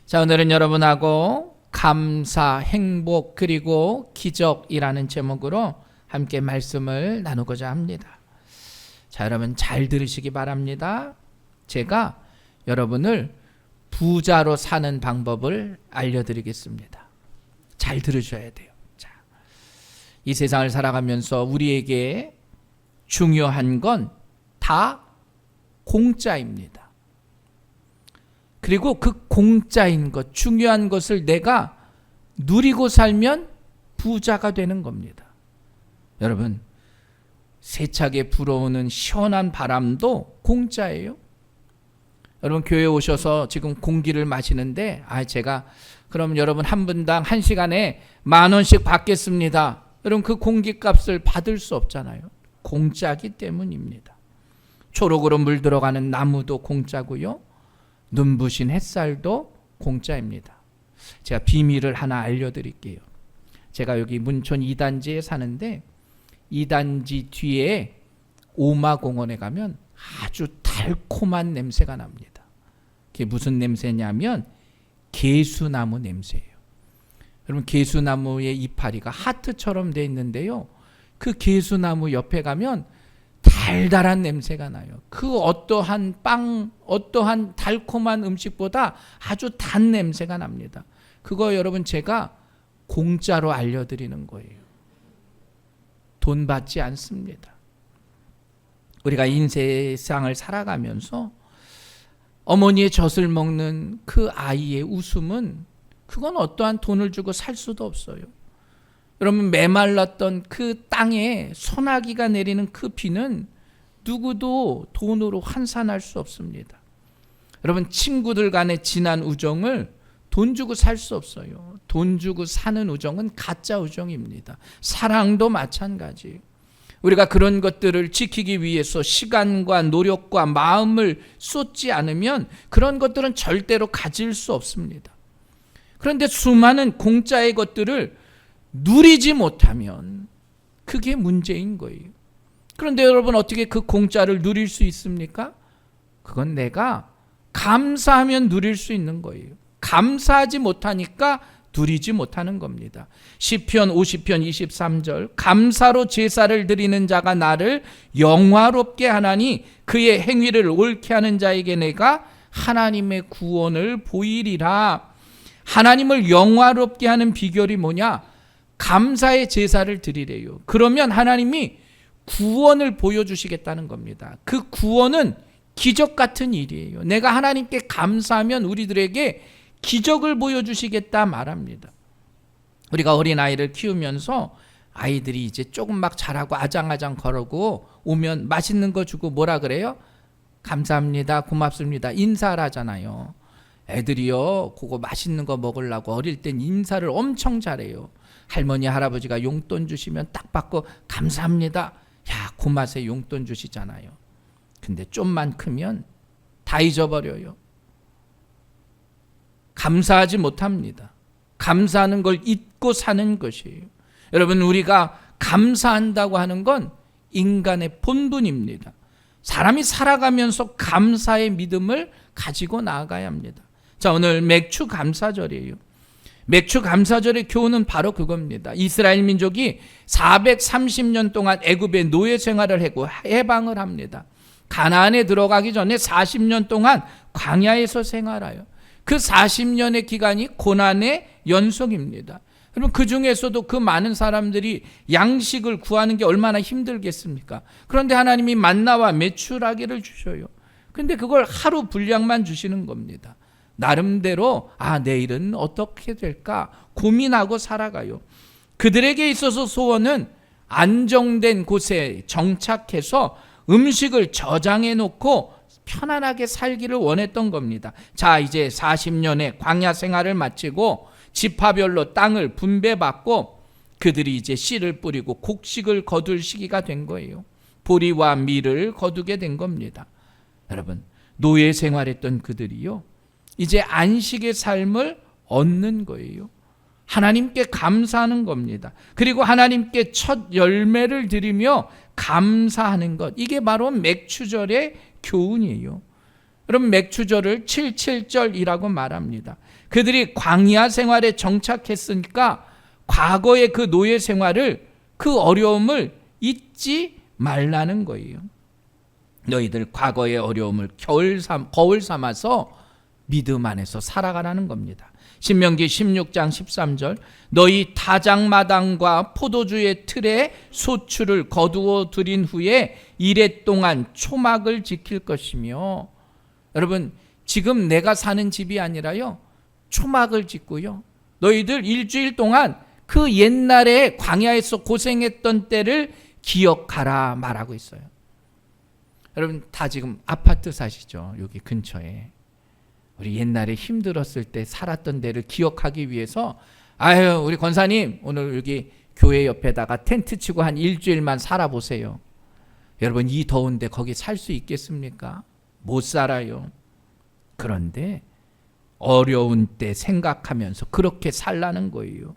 자, 오늘은 여러분하고 감사, 행복, 그리고 기적이라는 제목으로 함께 말씀을 나누고자 합니다. 자, 여러분 잘 들으시기 바랍니다. 제가 여러분을 부자로 사는 방법을 알려드리겠습니다. 잘 들으셔야 돼요. 자, 이 세상을 살아가면서 우리에게 중요한 건 다 공짜입니다. 그리고 그 공짜인 것, 중요한 것을 내가 누리고 살면 부자가 되는 겁니다. 여러분, 세차게 불어오는 시원한 바람도 공짜예요. 여러분 교회에 오셔서 지금 공기를 마시는데 제가 그럼 여러분 한 분당 1시간에 10,000원씩 받겠습니다. 여러분 그 공기값을 받을 수 없잖아요. 공짜기 때문입니다. 초록으로 물들어가는 나무도 공짜고요. 눈부신 햇살도 공짜입니다. 제가 비밀을 하나 알려드릴게요. 제가 여기 문촌 2단지에 사는데 2단지 뒤에 오마공원에 가면 아주 달콤한 냄새가 납니다. 그게 무슨 냄새냐면 개수나무 냄새예요. 여러분 개수나무의 이파리가 하트처럼 되어 있는데요. 그 개수나무 옆에 가면 달달한 냄새가 나요. 그 어떠한 달콤한 음식보다 아주 단 냄새가 납니다. 그거 여러분 제가 공짜로 알려드리는 거예요. 돈 받지 않습니다. 우리가 인세상을 살아가면서 어머니의 젖을 먹는 그 아이의 웃음은 그건 어떠한 돈을 주고 살 수도 없어요. 여러분 메말랐던 그 땅에 소나기가 내리는 그 비는 누구도 돈으로 환산할 수 없습니다. 여러분 친구들 간의 진한 우정을 돈 주고 살 수 없어요. 돈 주고 사는 우정은 가짜 우정입니다. 사랑도 마찬가지예요. 우리가 그런 것들을 지키기 위해서 시간과 노력과 마음을 쏟지 않으면 그런 것들은 절대로 가질 수 없습니다. 그런데 수많은 공짜의 것들을 누리지 못하면 그게 문제인 거예요. 그런데 여러분 어떻게 그 공짜를 누릴 수 있습니까? 그건 내가 감사하면 누릴 수 있는 거예요. 감사하지 못하니까 누리지 못하는 겁니다. 시편 50편 23절 감사로 제사를 드리는 자가 나를 영화롭게 하나니 그의 행위를 옳게 하는 자에게 내가 하나님의 구원을 보이리라. 하나님을 영화롭게 하는 비결이 뭐냐? 감사의 제사를 드리래요. 그러면 하나님이 구원을 보여주시겠다는 겁니다. 그 구원은 기적 같은 일이에요. 내가 하나님께 감사하면 우리들에게 기적을 보여주시겠다 말합니다. 우리가 어린아이를 키우면서 아이들이 이제 조금 막 자라고 아장아장 걸어고 오면 맛있는 거 주고 뭐라 그래요? 감사합니다, 고맙습니다, 인사를 하잖아요. 애들이요 그거 맛있는 거 먹으려고 어릴 땐 인사를 엄청 잘해요. 할머니 할아버지가 용돈 주시면 딱 받고 감사합니다, 야 그 맛에 용돈 주시잖아요. 근데 좀만 크면 다 잊어버려요. 감사하지 못합니다. 감사하는 걸 잊고 사는 것이에요. 여러분 우리가 감사한다고 하는 건 인간의 본분입니다. 사람이 살아가면서 감사의 믿음을 가지고 나아가야 합니다. 자, 오늘 맥주 감사절이에요. 맥주 감사절의 교훈은 바로 그겁니다. 이스라엘 민족이 430년 동안 애굽의 노예 생활을 하고 해방을 합니다. 가나안에 들어가기 전에 40년 동안 광야에서 생활해요. 그 40년의 기간이 고난의 연속입니다. 여러분 그 중에서도 그 많은 사람들이 양식을 구하는 게 얼마나 힘들겠습니까? 그런데 하나님이 만나와 메추라기를 주셔요. 근데 그걸 하루 분량만 주시는 겁니다. 나름대로 내일은 어떻게 될까 고민하고 살아가요. 그들에게 있어서 소원은 안정된 곳에 정착해서 음식을 저장해 놓고 편안하게 살기를 원했던 겁니다. 자, 이제 40년의 광야 생활을 마치고 지파별로 땅을 분배받고 그들이 이제 씨를 뿌리고 곡식을 거둘 시기가 된 거예요. 보리와 밀을 거두게 된 겁니다. 여러분 노예 생활했던 그들이요 이제 안식의 삶을 얻는 거예요. 하나님께 감사하는 겁니다. 그리고 하나님께 첫 열매를 드리며 감사하는 것, 이게 바로 맥추절의 교훈이에요. 여러분 맥추절을 77절이라고 말합니다. 그들이 광야 생활에 정착했으니까 과거의 그 노예 생활을, 그 어려움을 잊지 말라는 거예요. 너희들 과거의 어려움을 거울 삼아서 믿음 안에서 살아가라는 겁니다. 신명기 16장 13절, 너희 타작마당과 포도주의 틀에 소출을 거두어 들인 후에 이레 동안 초막을 지킬 것이며, 여러분 지금 내가 사는 집이 아니라요, 초막을 짓고요, 너희들 일주일 동안 그 옛날에 광야에서 고생했던 때를 기억하라 말하고 있어요. 여러분 다 지금 아파트 사시죠? 여기 근처에. 우리 옛날에 힘들었을 때 살았던 데를 기억하기 위해서, 아유 우리 권사님 오늘 여기 교회 옆에다가 텐트 치고 한 일주일만 살아보세요. 여러분 이 더운데 거기 살 수 있겠습니까? 못 살아요. 그런데 어려운 때 생각하면서 그렇게 살라는 거예요.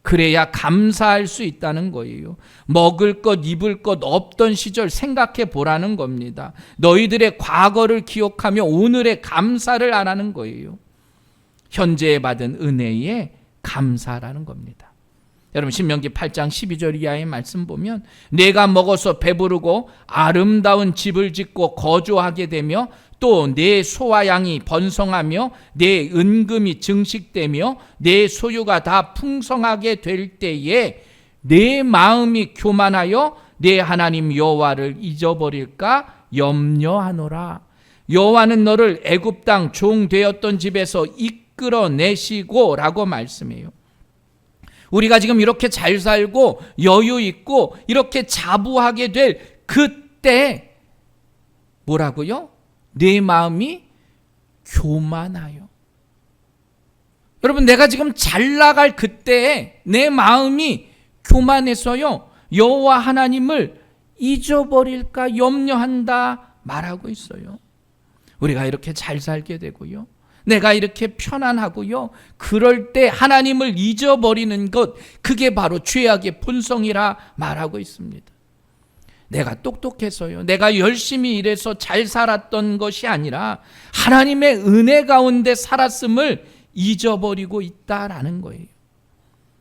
그래야 감사할 수 있다는 거예요. 먹을 것 입을 것 없던 시절 생각해 보라는 겁니다. 너희들의 과거를 기억하며 오늘의 감사를 하라는 거예요. 현재에 받은 은혜에 감사라는 겁니다. 여러분 신명기 8장 12절 이하의 말씀 보면, 내가 먹어서 배부르고 아름다운 집을 짓고 거주하게 되며 또 내 소와 양이 번성하며 내 은금이 증식되며 내 소유가 다 풍성하게 될 때에 내 마음이 교만하여 내 하나님 여호와를 잊어버릴까 염려하노라. 여호와는 너를 애굽 땅 종 되었던 집에서 이끌어내시고 라고 말씀해요. 우리가 지금 이렇게 잘 살고 여유 있고 이렇게 자부하게 될 그때 뭐라고요? 내 마음이 교만하여. 여러분 내가 지금 잘 나갈 그때에 내 마음이 교만해서요 여호와 하나님을 잊어버릴까 염려한다 말하고 있어요. 우리가 이렇게 잘 살게 되고요, 내가 이렇게 편안하고요, 그럴 때 하나님을 잊어버리는 것, 그게 바로 죄악의 본성이라 말하고 있습니다. 내가 똑똑해서요, 내가 열심히 일해서 잘 살았던 것이 아니라 하나님의 은혜 가운데 살았음을 잊어버리고 있다라는 거예요.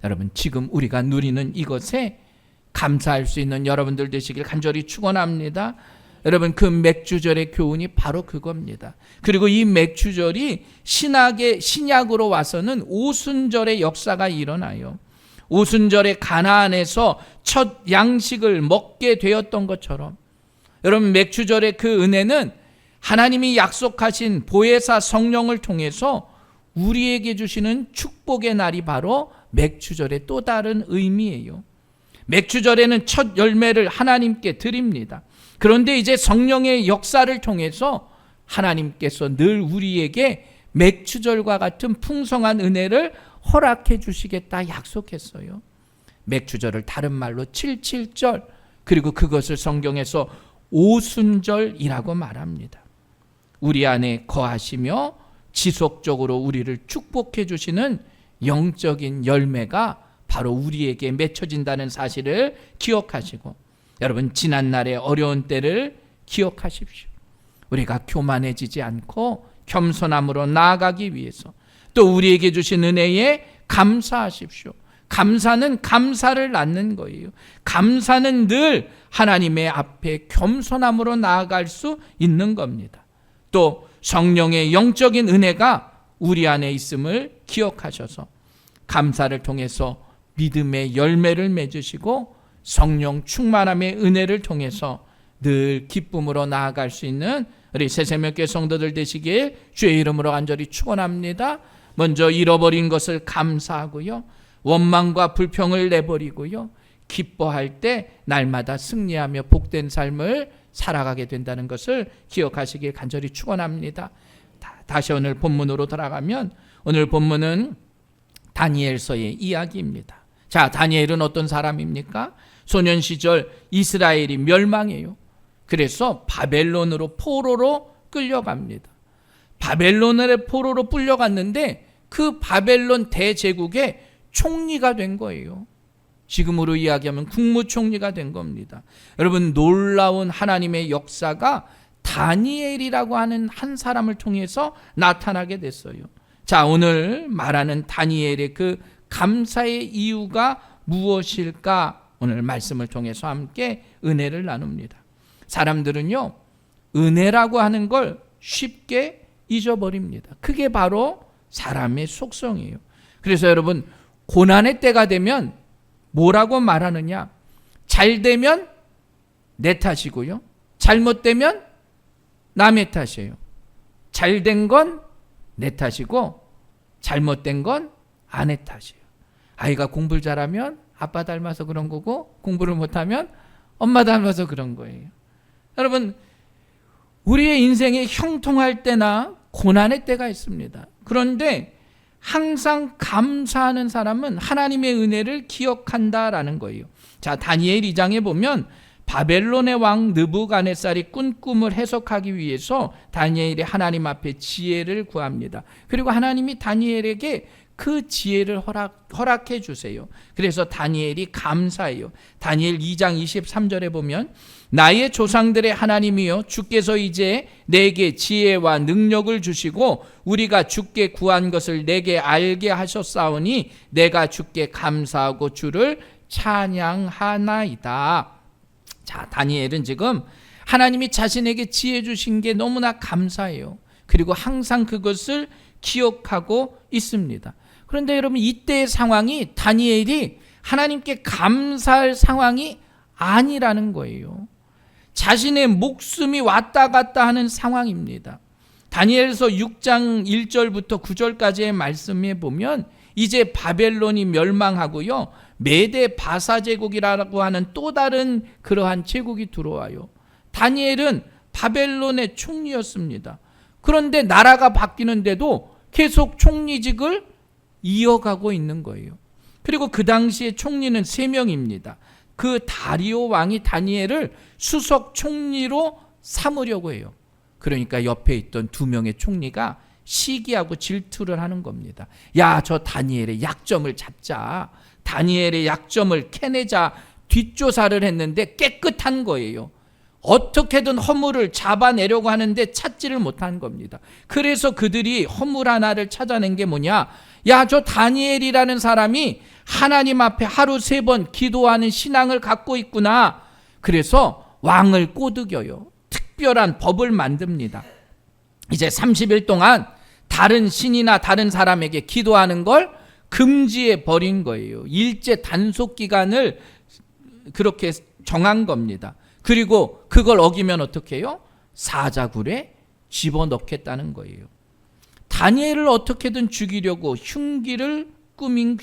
여러분 지금 우리가 누리는 이것에 감사할 수 있는 여러분들 되시길 간절히 축원합니다. 여러분 그 맥주절의 교훈이 바로 그겁니다. 그리고 이 맥주절이 신약으로 와서는 오순절의 역사가 일어나요. 오순절에 가나안에서 첫 양식을 먹게 되었던 것처럼, 여러분 맥주절의 그 은혜는 하나님이 약속하신 보혜사 성령을 통해서 우리에게 주시는 축복의 날이 바로 맥주절의 또 다른 의미예요. 맥주절에는 첫 열매를 하나님께 드립니다. 그런데 이제 성령의 역사를 통해서 하나님께서 늘 우리에게 맥주절과 같은 풍성한 은혜를 허락해 주시겠다 약속했어요. 맥주절을 다른 말로 77절, 그리고 그것을 성경에서 오순절이라고 말합니다. 우리 안에 거하시며 지속적으로 우리를 축복해 주시는 영적인 열매가 바로 우리에게 맺혀진다는 사실을 기억하시고, 여러분 지난날의 어려운 때를 기억하십시오. 우리가 교만해지지 않고 겸손함으로 나아가기 위해서 또 우리에게 주신 은혜에 감사하십시오. 감사는 감사를 낳는 거예요. 감사는 늘 하나님의 앞에 겸손함으로 나아갈 수 있는 겁니다. 또 성령의 영적인 은혜가 우리 안에 있음을 기억하셔서 감사를 통해서 믿음의 열매를 맺으시고 성령 충만함의 은혜를 통해서 늘 기쁨으로 나아갈 수 있는 우리 새새벽교회 성도들 되시길 주의 이름으로 간절히 축원합니다. 먼저 잃어버린 것을 감사하고요, 원망과 불평을 내버리고요, 기뻐할 때 날마다 승리하며 복된 삶을 살아가게 된다는 것을 기억하시길 간절히 축원합니다. 다시 오늘 본문으로 돌아가면, 오늘 본문은 다니엘서의 이야기입니다. 자, 다니엘은 어떤 사람입니까? 소년 시절 이스라엘이 멸망해요. 그래서 바벨론으로 포로로 끌려갑니다. 바벨론의 포로로 끌려갔는데 그 바벨론 대제국의 총리가 된 거예요. 지금으로 이야기하면 국무총리가 된 겁니다. 여러분 놀라운 하나님의 역사가 다니엘이라고 하는 한 사람을 통해서 나타나게 됐어요. 자, 오늘 말하는 다니엘의 그 감사의 이유가 무엇일까? 오늘 말씀을 통해서 함께 은혜를 나눕니다. 사람들은요, 은혜라고 하는 걸 쉽게 잊어버립니다. 그게 바로 사람의 속성이에요. 그래서 여러분, 고난의 때가 되면 뭐라고 말하느냐? 잘 되면 내 탓이고요, 잘못되면 남의 탓이에요. 잘 된 건 내 탓이고 잘못된 건 아내 탓이에요. 아이가 공부를 잘하면 아빠 닮아서 그런 거고, 공부를 못하면 엄마 닮아서 그런 거예요. 여러분, 우리의 인생에 형통할 때나 고난의 때가 있습니다. 그런데 항상 감사하는 사람은 하나님의 은혜를 기억한다라는 거예요. 자, 다니엘 2장에 보면 바벨론의 왕 느부갓네살이 꾼 꿈을 해석하기 위해서 다니엘이 하나님 앞에 지혜를 구합니다. 그리고 하나님이 다니엘에게 그 지혜를 허락해 주세요. 그래서 다니엘이 감사해요. 다니엘 2장 23절에 보면 나의 조상들의 하나님이여, 주께서 이제 내게 지혜와 능력을 주시고 우리가 주께 구한 것을 내게 알게 하셨사오니 내가 주께 감사하고 주를 찬양하나이다. 자, 다니엘은 지금 하나님이 자신에게 지혜 주신 게 너무나 감사해요. 그리고 항상 그것을 기억하고 있습니다. 그런데 여러분, 이때의 상황이 다니엘이 하나님께 감사할 상황이 아니라는 거예요. 자신의 목숨이 왔다 갔다 하는 상황입니다. 다니엘서 6장 1절부터 9절까지의 말씀에 보면 이제 바벨론이 멸망하고요, 메대 바사 제국이라고 하는 또 다른 그러한 제국이 들어와요. 다니엘은 바벨론의 총리였습니다. 그런데 나라가 바뀌는데도 계속 총리직을 이어가고 있는 거예요. 그리고 그 당시에 총리는 3명입니다. 그 다리오 왕이 다니엘을 수석 총리로 삼으려고 해요. 그러니까 옆에 있던 2명의 총리가 시기하고 질투를 하는 겁니다. 야, 저 다니엘의 약점을 잡자. 다니엘의 약점을 캐내자. 뒷조사를 했는데 깨끗한 거예요. 어떻게든 허물을 잡아내려고 하는데 찾지를 못한 겁니다. 그래서 그들이 허물 하나를 찾아낸 게 뭐냐? 야, 저 다니엘이라는 사람이 하나님 앞에 하루 3번 기도하는 신앙을 갖고 있구나. 그래서 왕을 꼬드겨요. 특별한 법을 만듭니다. 이제 30일 동안 다른 신이나 다른 사람에게 기도하는 걸 금지해 버린 거예요. 일제 단속 기간을 그렇게 정한 겁니다. 그리고 그걸 어기면 어떻게 해요? 사자굴에 집어넣겠다는 거예요. 다니엘을 어떻게든 죽이려고 흉계를 꾸민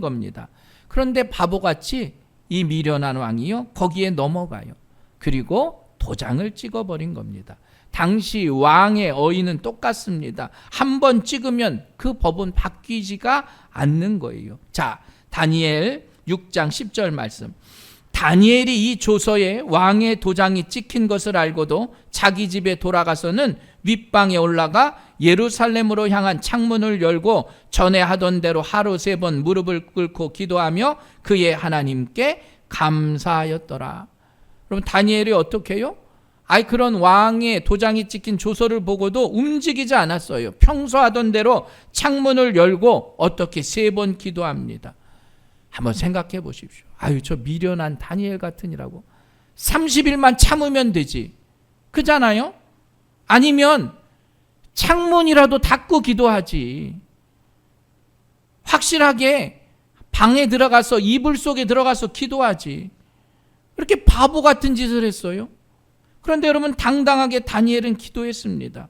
겁니다. 그런데 바보같이 이 미련한 왕이요, 거기에 넘어가요. 그리고 도장을 찍어버린 겁니다. 당시 왕의 어휘는 똑같습니다. 한 번 찍으면 그 법은 바뀌지가 않는 거예요. 자, 다니엘 6장 10절 말씀. 다니엘이 이 조서에 왕의 도장이 찍힌 것을 알고도 자기 집에 돌아가서는 윗방에 올라가 예루살렘으로 향한 창문을 열고 전에 하던 대로 하루 3번 무릎을 꿇고 기도하며 그의 하나님께 감사하였더라. 그럼 다니엘이 어떻게 해요? 그런 왕의 도장이 찍힌 조서를 보고도 움직이지 않았어요. 평소 하던 대로 창문을 열고 어떻게 3번 기도합니다. 한번 생각해 보십시오. 저 미련한 다니엘 같으니라고. 30일만 참으면 되지. 그잖아요? 아니면 창문이라도 닫고 기도하지. 확실하게 방에 들어가서 이불 속에 들어가서 기도하지. 이렇게 바보 같은 짓을 했어요. 그런데 여러분, 당당하게 다니엘은 기도했습니다.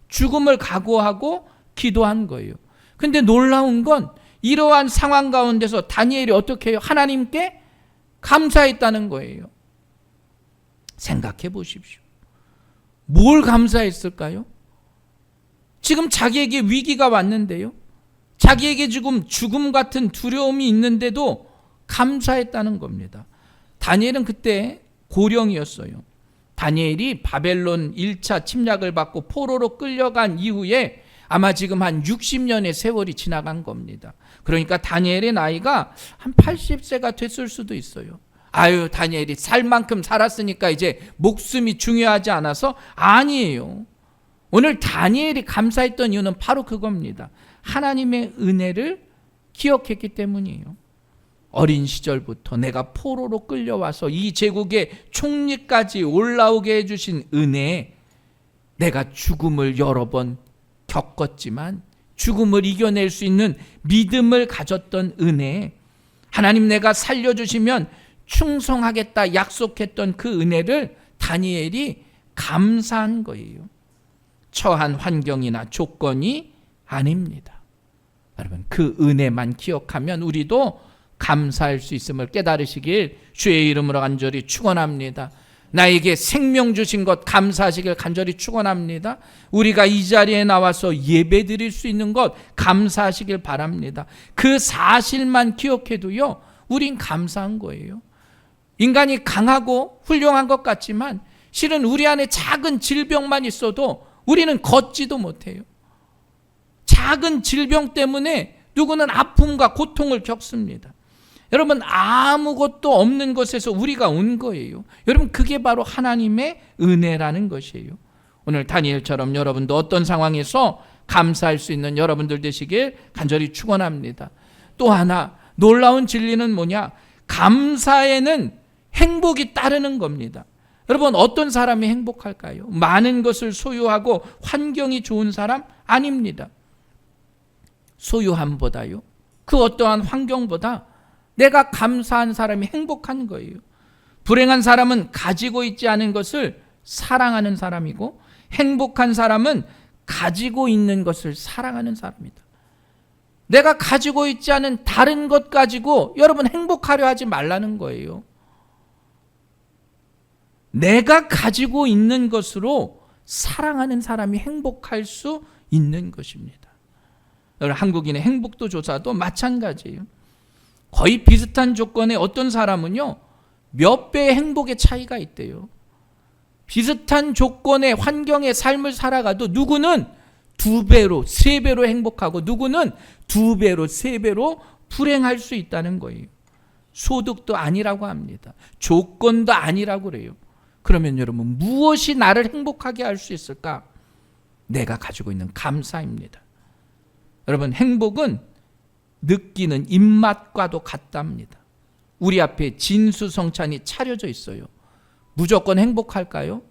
죽음을 각오하고 기도한 거예요. 근데 놀라운 건 이러한 상황 가운데서 다니엘이 어떻게 해요? 하나님께 감사했다는 거예요. 생각해 보십시오. 뭘 감사했을까요? 지금 자기에게 위기가 왔는데요. 자기에게 지금 죽음 같은 두려움이 있는데도 감사했다는 겁니다. 다니엘은 그때 고령이었어요. 다니엘이 바벨론 1차 침략을 받고 포로로 끌려간 이후에 아마 지금 한 60년의 세월이 지나간 겁니다. 그러니까 다니엘의 나이가 한 80세가 됐을 수도 있어요. 다니엘이 살 만큼 살았으니까 이제 목숨이 중요하지 않아서? 아니에요. 오늘 다니엘이 감사했던 이유는 바로 그겁니다. 하나님의 은혜를 기억했기 때문이에요. 어린 시절부터 내가 포로로 끌려와서 이 제국의 총리까지 올라오게 해주신 은혜, 내가 죽음을 여러 번 겪었지만 죽음을 이겨낼 수 있는 믿음을 가졌던 은혜, 하나님 내가 살려주시면 충성하겠다 약속했던 그 은혜를 다니엘이 감사한 거예요. 처한 환경이나 조건이 아닙니다. 여러분, 그 은혜만 기억하면 우리도 감사할 수 있음을 깨달으시길 주의 이름으로 간절히 축원합니다. 나에게 생명 주신 것 감사하시길 간절히 축원합니다. 우리가 이 자리에 나와서 예배 드릴 수 있는 것 감사하시길 바랍니다. 그 사실만 기억해도요, 우린 감사한 거예요. 인간이 강하고 훌륭한 것 같지만 실은 우리 안에 작은 질병만 있어도 우리는 걷지도 못해요. 작은 질병 때문에 누구는 아픔과 고통을 겪습니다. 여러분, 아무것도 없는 곳에서 우리가 온 거예요. 여러분, 그게 바로 하나님의 은혜라는 것이에요. 오늘 다니엘처럼 여러분도 어떤 상황에서 감사할 수 있는 여러분들 되시길 간절히 축원합니다. 또 하나 놀라운 진리는 뭐냐? 감사에는 행복이 따르는 겁니다. 여러분, 어떤 사람이 행복할까요? 많은 것을 소유하고 환경이 좋은 사람? 아닙니다. 소유함보다요, 그 어떠한 환경보다 내가 감사한 사람이 행복한 거예요. 불행한 사람은 가지고 있지 않은 것을 사랑하는 사람이고, 행복한 사람은 가지고 있는 것을 사랑하는 사람이다. 내가 가지고 있지 않은 다른 것 가지고 여러분 행복하려 하지 말라는 거예요. 내가 가지고 있는 것으로 사랑하는 사람이 행복할 수 있는 것입니다. 한국인의 행복도 조사도 마찬가지예요. 거의 비슷한 조건의 어떤 사람은요, 몇 배의 행복의 차이가 있대요. 비슷한 조건의 환경의 삶을 살아가도 누구는 2배로, 3배로 행복하고 누구는 2배로, 3배로 불행할 수 있다는 거예요. 소득도 아니라고 합니다. 조건도 아니라고 그래요. 그러면 여러분, 무엇이 나를 행복하게 할 수 있을까? 내가 가지고 있는 감사입니다. 여러분, 행복은 느끼는 입맛과도 같답니다. 우리 앞에 진수성찬이 차려져 있어요. 무조건 행복할까요?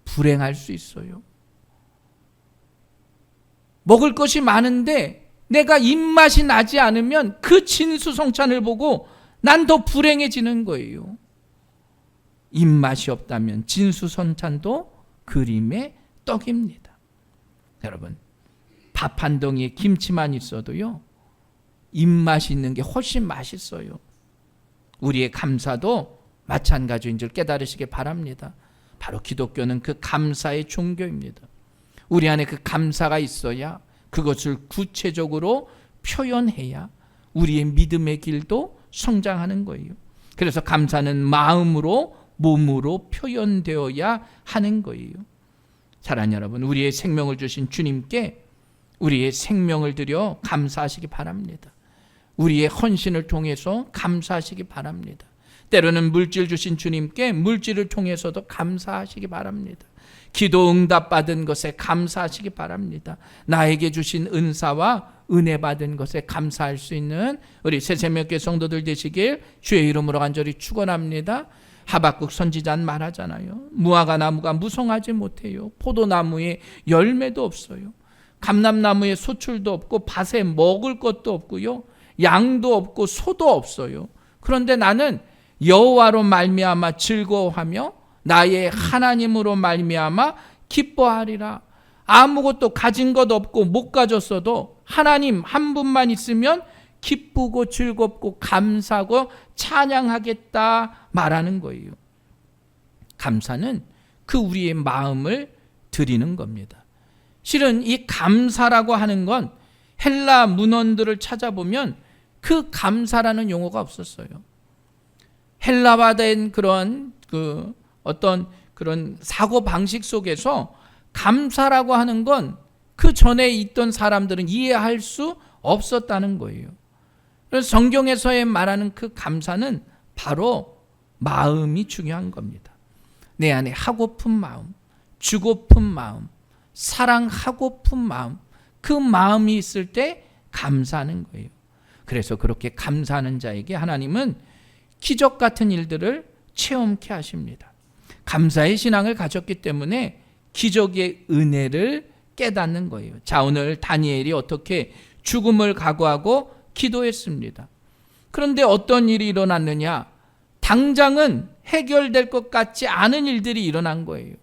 불행할 수 있어요. 먹을 것이 많은데 내가 입맛이 나지 않으면 그 진수성찬을 보고 난 더 불행해지는 거예요. 입맛이 없다면 진수성찬도 그림의 떡입니다. 여러분, 밥 한 덩이에 김치만 있어도요, 입맛이 있는 게 훨씬 맛있어요. 우리의 감사도 마찬가지인 줄 깨달으시기 바랍니다. 바로 기독교는 그 감사의 종교입니다. 우리 안에 그 감사가 있어야 그것을 구체적으로 표현해야 우리의 믿음의 길도 성장하는 거예요. 그래서 감사는 마음으로, 몸으로 표현되어야 하는 거예요. 사랑하는 여러분, 우리의 생명을 주신 주님께 우리의 생명을 드려 감사하시기 바랍니다. 우리의 헌신을 통해서 감사하시기 바랍니다. 때로는 물질 주신 주님께 물질을 통해서도 감사하시기 바랍니다. 기도 응답 받은 것에 감사하시기 바랍니다. 나에게 주신 은사와 은혜 받은 것에 감사할 수 있는 우리 새새벽교회 성도들 되시길 주의 이름으로 간절히 축원합니다. 하박국 선지자는 말하잖아요. 무화과 나무가 무성하지 못해요. 포도나무에 열매도 없어요. 감람나무에 소출도 없고 밭에 먹을 것도 없고요, 양도 없고 소도 없어요. 그런데 나는 여호와로 말미암아 즐거워하며 나의 하나님으로 말미암아 기뻐하리라. 아무것도 가진 것 없고 못 가졌어도 하나님 한 분만 있으면 기쁘고 즐겁고 감사하고 찬양하겠다 말하는 거예요. 감사는 그 우리의 마음을 드리는 겁니다. 실은 이 감사라고 하는 건 헬라 문헌들을 찾아보면 그 감사라는 용어가 없었어요. 헬라화된 그런 어떤 그런 사고 방식 속에서 감사라고 하는 건 그 전에 있던 사람들은 이해할 수 없었다는 거예요. 그래서 성경에서 말하는 그 감사는 바로 마음이 중요한 겁니다. 내 안에 하고픈 마음, 주고픈 마음, 사랑하고픈 마음, 그 마음이 있을 때 감사하는 거예요. 그래서 그렇게 감사하는 자에게 하나님은 기적 같은 일들을 체험케 하십니다. 감사의 신앙을 가졌기 때문에 기적의 은혜를 깨닫는 거예요. 자, 오늘 다니엘이 어떻게 죽음을 각오하고 기도했습니다. 그런데 어떤 일이 일어났느냐? 당장은 해결될 것 같지 않은 일들이 일어난 거예요.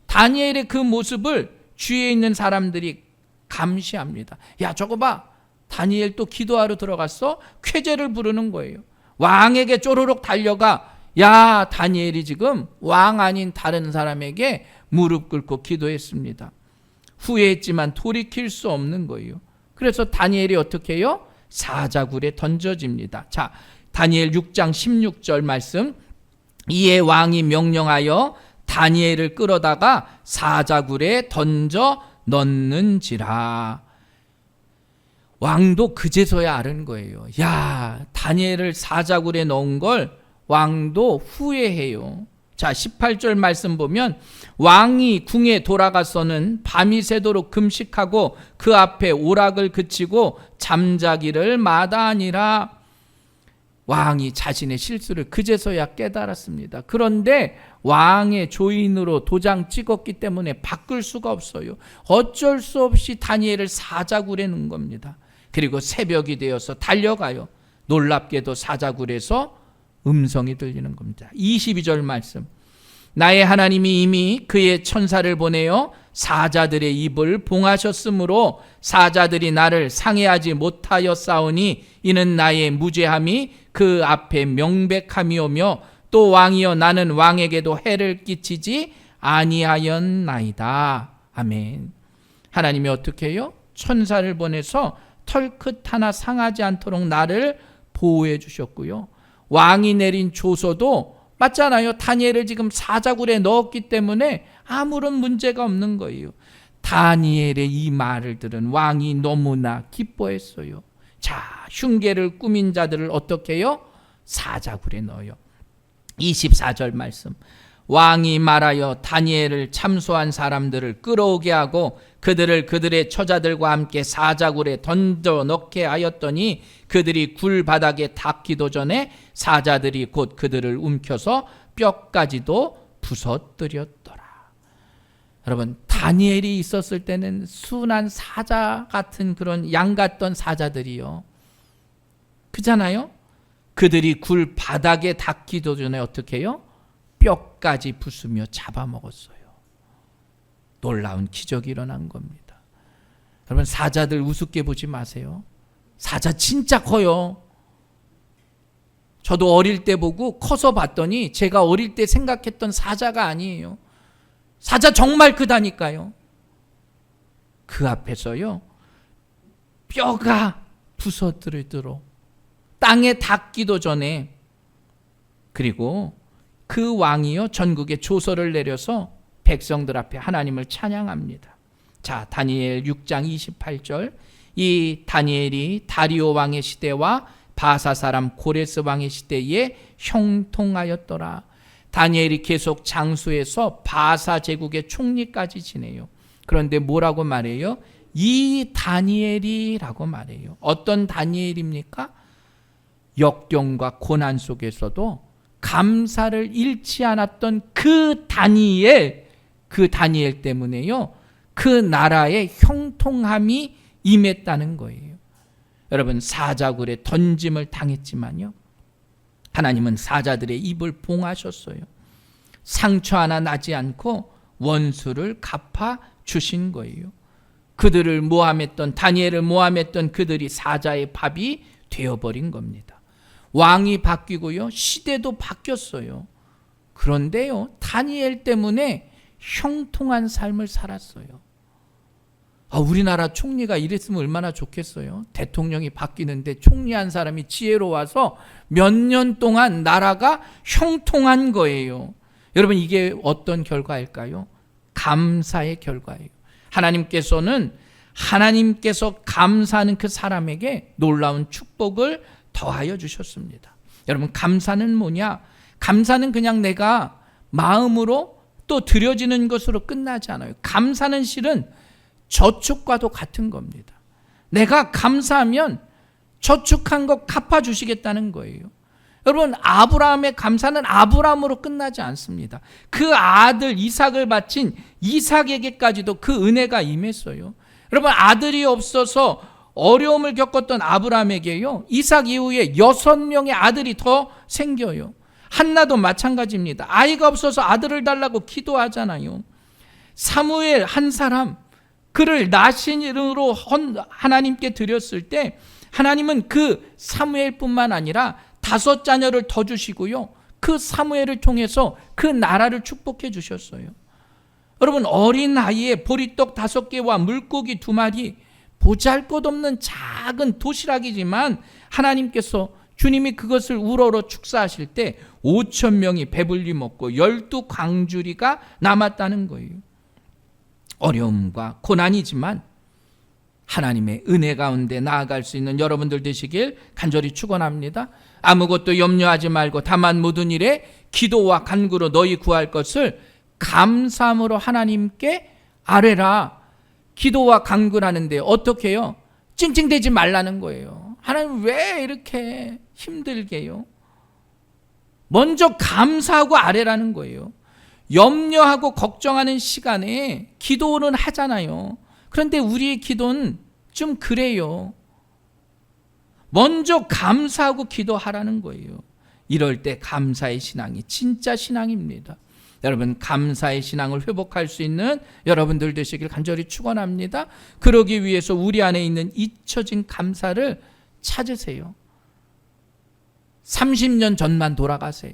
다니엘의 그 모습을 주위에 있는 사람들이 감시합니다. 야, 저거 봐. 다니엘 또 기도하러 들어갔어? 쾌재를 부르는 거예요. 왕에게 쪼르륵 달려가, 야, 다니엘이 지금 왕 아닌 다른 사람에게 무릎 꿇고 기도했습니다. 후회했지만 돌이킬 수 없는 거예요. 그래서 다니엘이 어떻게 해요? 사자굴에 던져집니다. 자, 다니엘 6장 16절 말씀. 이에 왕이 명령하여 다니엘을 끌어다가 사자굴에 던져 넣는지라. 왕도 그제서야 아는 거예요. 야, 다니엘을 사자굴에 넣은 걸 왕도 후회해요. 자, 18절 말씀 보면 왕이 궁에 돌아가서는 밤이 새도록 금식하고 그 앞에 오락을 그치고 잠자기를 마다하니라. 왕이 자신의 실수를 그제서야 깨달았습니다. 그런데 왕의 조인으로 도장 찍었기 때문에 바꿀 수가 없어요. 어쩔 수 없이 다니엘을 사자굴에 넣은 겁니다. 그리고 새벽이 되어서 달려가요. 놀랍게도 사자굴에서 음성이 들리는 겁니다. 22절 말씀. 나의 하나님이 이미 그의 천사를 보내어 사자들의 입을 봉하셨으므로 사자들이 나를 상해하지 못하였사오니 이는 나의 무죄함이 그 앞에 명백함이오며 또 왕이여 나는 왕에게도 해를 끼치지 아니하였나이다. 아멘. 하나님이 어떻게 해요? 천사를 보내서 털끝 하나 상하지 않도록 나를 보호해 주셨고요. 왕이 내린 조서도 맞잖아요. 다니엘을 지금 사자굴에 넣었기 때문에 아무런 문제가 없는 거예요. 다니엘의 이 말을 들은 왕이 너무나 기뻐했어요. 자, 흉계를 꾸민 자들을 어떻게 해요? 사자굴에 넣어요. 24절 말씀. 왕이 말하여 다니엘을 참소한 사람들을 끌어오게 하고 그들을 그들의 처자들과 함께 사자굴에 던져 넣게 하였더니 그들이 굴 바닥에 닿기도 전에 사자들이 곧 그들을 움켜서 뼈까지도 부서뜨렸더라. 여러분, 다니엘이 있었을 때는 순한 사자 같은 그런 양 같던 사자들이요. 그잖아요? 그들이 굴 바닥에 닿기도 전에 어떻게 해요? 뼈까지 부수며 잡아먹었어요. 놀라운 기적이 일어난 겁니다. 여러분, 사자들 우습게 보지 마세요. 사자 진짜 커요. 저도 어릴 때 보고 커서 봤더니 제가 어릴 때 생각했던 사자가 아니에요. 사자 정말 크다니까요. 그 앞에서요, 뼈가 부서뜨리도록 땅에 닿기도 전에, 그리고 그 왕이요 전국에 조서를 내려서 백성들 앞에 하나님을 찬양합니다. 자, 다니엘 6장 28절. 이 다니엘이 다리오 왕의 시대와 바사 사람 고레스 왕의 시대에 형통하였더라. 다니엘이 계속 장수해서 바사 제국의 총리까지 지내요. 그런데 뭐라고 말해요? 이 다니엘이라고 말해요. 어떤 다니엘입니까? 역경과 고난 속에서도 감사를 잃지 않았던 그 다니엘 때문에요, 그 나라의 형통함이 임했다는 거예요. 여러분, 사자굴에 던짐을 당했지만요, 하나님은 사자들의 입을 봉하셨어요. 상처 하나 나지 않고 원수를 갚아 주신 거예요. 그들을 모함했던, 다니엘을 모함했던 그들이 사자의 밥이 되어버린 겁니다. 왕이 바뀌고요, 시대도 바뀌었어요. 그런데요, 다니엘 때문에 형통한 삶을 살았어요. 우리나라 총리가 이랬으면 얼마나 좋겠어요. 대통령이 바뀌는데 총리 한 사람이 지혜로워서 몇 년 동안 나라가 형통한 거예요. 여러분, 이게 어떤 결과일까요? 감사의 결과예요. 하나님께서 감사하는 그 사람에게 놀라운 축복을 더하여 주셨습니다. 여러분, 감사는 뭐냐? 감사는 그냥 내가 마음으로 또 드려지는 것으로 끝나지 않아요. 감사는 실은 저축과도 같은 겁니다. 내가 감사하면 저축한 거 갚아주시겠다는 거예요. 여러분, 아브라함의 감사는 아브라함으로 끝나지 않습니다. 그 아들 이삭을 바친 이삭에게까지도 그 은혜가 임했어요. 여러분, 아들이 없어서 어려움을 겪었던 아브라함에게요, 이삭 이후에 6명의 아들이 더 생겨요. 한나도 마찬가지입니다. 아이가 없어서 아들을 달라고 기도하잖아요. 사무엘 한 사람, 그를 나신으로 하나님께 드렸을 때 하나님은 그 사무엘뿐만 아니라 5 자녀를 더 주시고요, 그 사무엘을 통해서 그 나라를 축복해 주셨어요. 여러분, 어린 나이에 보리떡 5개와 물고기 2마리, 보잘것없는 작은 도시락이지만 하나님께서, 주님이 그것을 우러러 축사하실 때 5,000명이 배불리 먹고 12광주리가 남았다는 거예요. 어려움과 고난이지만 하나님의 은혜 가운데 나아갈 수 있는 여러분들 되시길 간절히 축원합니다. 아무것도 염려하지 말고 다만 모든 일에 기도와 간구로 너희 구할 것을 감사함으로 하나님께 아뢰라. 기도와 간구를 하는데 어떻게 해요? 찡찡대지 말라는 거예요. 하나님 왜 이렇게 힘들게요? 먼저 감사하고 아뢰라는 거예요. 염려하고 걱정하는 시간에 기도는 하잖아요. 그런데 우리의 기도는 좀 그래요. 먼저 감사하고 기도하라는 거예요. 이럴 때 감사의 신앙이 진짜 신앙입니다. 여러분, 감사의 신앙을 회복할 수 있는 여러분들 되시길 간절히 축원합니다. 그러기 위해서 우리 안에 있는 잊혀진 감사를 찾으세요. 30년 전만 돌아가세요.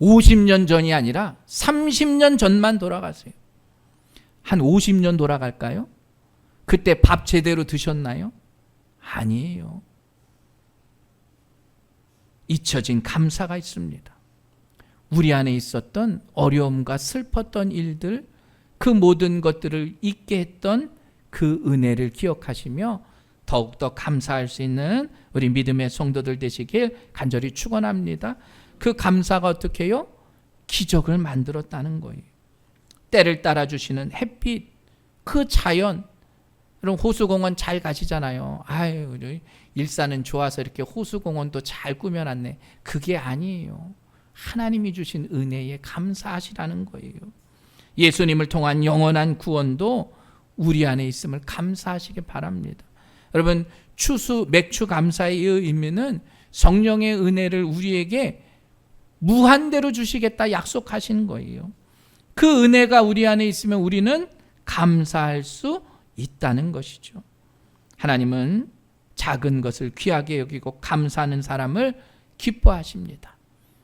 50년 전이 아니라 30년 전만 돌아가세요. 한 50년 돌아갈까요? 그때 밥 제대로 드셨나요? 아니에요. 잊혀진 감사가 있습니다. 우리 안에 있었던 어려움과 슬펐던 일들, 그 모든 것들을 잊게 했던 그 은혜를 기억하시며 더욱더 감사할 수 있는 우리 믿음의 성도들 되시길 간절히 축원합니다. 그 감사가 어떻게 해요? 기적을 만들었다는 거예요. 때를 따라 주시는 햇빛, 그 자연. 여러분, 호수공원 잘 가시잖아요. 아유, 우리 일산은 좋아서 이렇게 호수공원도 잘 꾸며놨네. 그게 아니에요. 하나님이 주신 은혜에 감사하시라는 거예요. 예수님을 통한 영원한 구원도 우리 안에 있음을 감사하시기 바랍니다. 여러분, 추수 맥주 감사의 의미는 성령의 은혜를 우리에게 무한대로 주시겠다 약속하시는 거예요. 그 은혜가 우리 안에 있으면 우리는 감사할 수 있다는 것이죠. 하나님은 작은 것을 귀하게 여기고 감사하는 사람을 기뻐하십니다.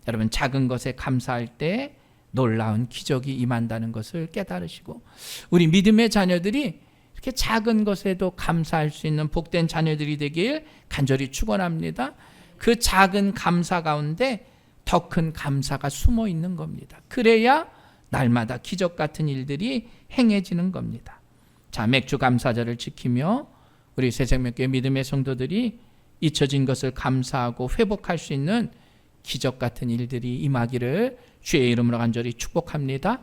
여러분, 작은 것에 감사할 때 놀라운 기적이 임한다는 것을 깨달으시고, 우리 믿음의 자녀들이 이렇게 작은 것에도 감사할 수 있는 복된 자녀들이 되길 간절히 축원합니다. 그 작은 감사 가운데 더 큰 감사가 숨어 있는 겁니다. 그래야 날마다 기적 같은 일들이 행해지는 겁니다. 자, 맥주 감사절을 지키며 우리 새생명교회 믿음의 성도들이 잊혀진 것을 감사하고 회복할 수 있는 기적 같은 일들이 임하기를 주의 이름으로 간절히 축복합니다.